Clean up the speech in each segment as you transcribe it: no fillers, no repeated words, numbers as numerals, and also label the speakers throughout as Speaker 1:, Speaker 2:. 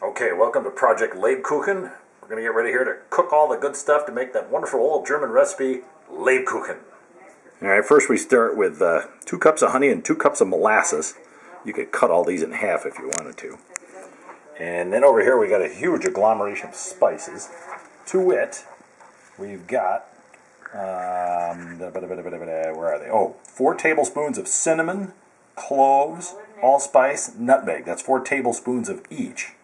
Speaker 1: Okay, welcome to Project Lebkuchen. We're going to get ready here to cook all the good stuff to make that wonderful old German recipe, Lebkuchen. Alright, first we start with 2 cups of honey and 2 cups of molasses. You could cut all these in half if you wanted to. And then over here we got a huge agglomeration of spices. To wit, we've got, where are they? Oh, 4 tablespoons of cinnamon, cloves, allspice, nutmeg. That's 4 tablespoons of each.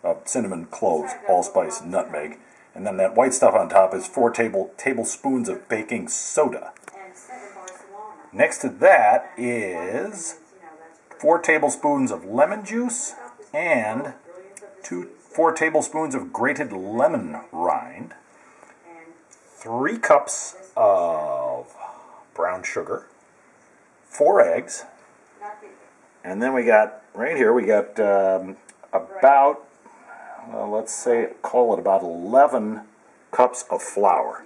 Speaker 1: Of cinnamon, cloves, allspice, nutmeg. And then that white stuff on top is 4 tablespoons of baking soda. Next to that is 4 tablespoons of lemon juice and 4 tablespoons of grated lemon rind, 3 cups of brown sugar, 4 eggs, and then we got, right here, we got about, let's say, call it about 11 cups of flour.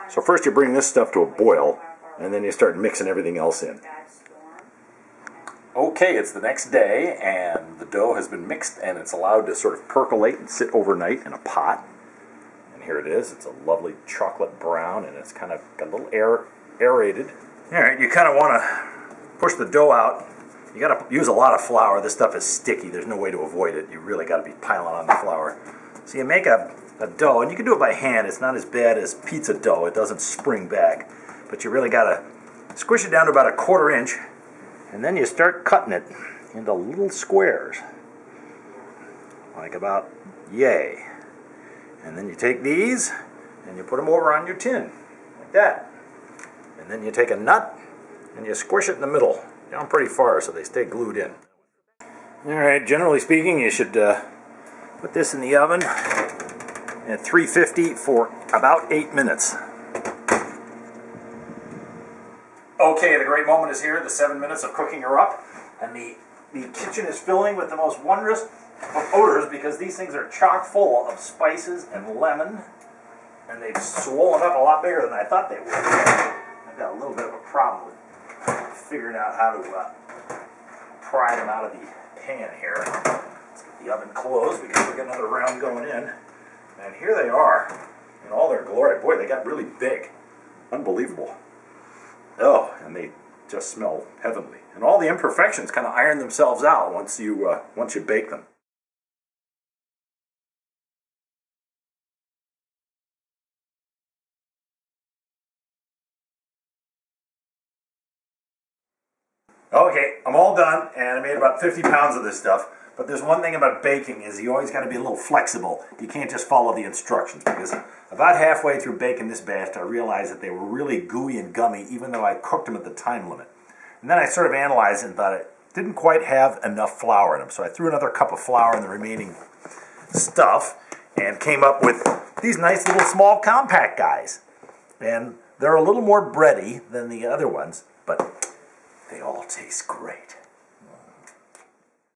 Speaker 1: So first you bring this stuff to a boil, and then you start mixing everything else in. Okay, it's the next day, and the dough has been mixed, and it's allowed to sort of percolate and sit overnight in a pot. And here it is. It's a lovely chocolate brown, and it's kind of got a little aerated. All right, you kind of want to push the dough out. You got to use a lot of flour. This stuff is sticky. There's no way to avoid it. You really got to be piling on the flour. So you make a dough, and you can do it by hand. It's not as bad as pizza dough. It doesn't spring back. But you really got to squish it down to about a 1/4 inch, and then you start cutting it into little squares, like about yay. And then you take these, and you put them over on your tin, like that. And then you take a nut, and you squish it in the middle, down pretty far so they stay glued in. Alright, generally speaking, you should put this in the oven at 350 for about 8 minutes. Okay, the great moment is here. The 7 minutes of cooking are up, and the kitchen is filling with the most wondrous of odors because these things are chock full of spices and lemon, and they've swollen up a lot bigger than I thought they would. I've got a little bit of a problem with figuring out how to pry them out of the pan here. Let's get the oven closed because we've got another round going in. And here they are in all their glory. Boy, they got really big. Unbelievable. Oh, and they just smell heavenly. And all the imperfections kind of iron themselves out once you bake them. Okay, I'm all done, and I made about 50 pounds of this stuff. But there's one thing about baking is you always got to be a little flexible. You can't just follow the instructions, because about halfway through baking this batch, I realized that they were really gooey and gummy, even though I cooked them at the time limit. And then I sort of analyzed it and thought it didn't quite have enough flour in them. So I threw another cup of flour in the remaining stuff and came up with these nice little small compact guys. And they're a little more bready than the other ones, but they all taste great.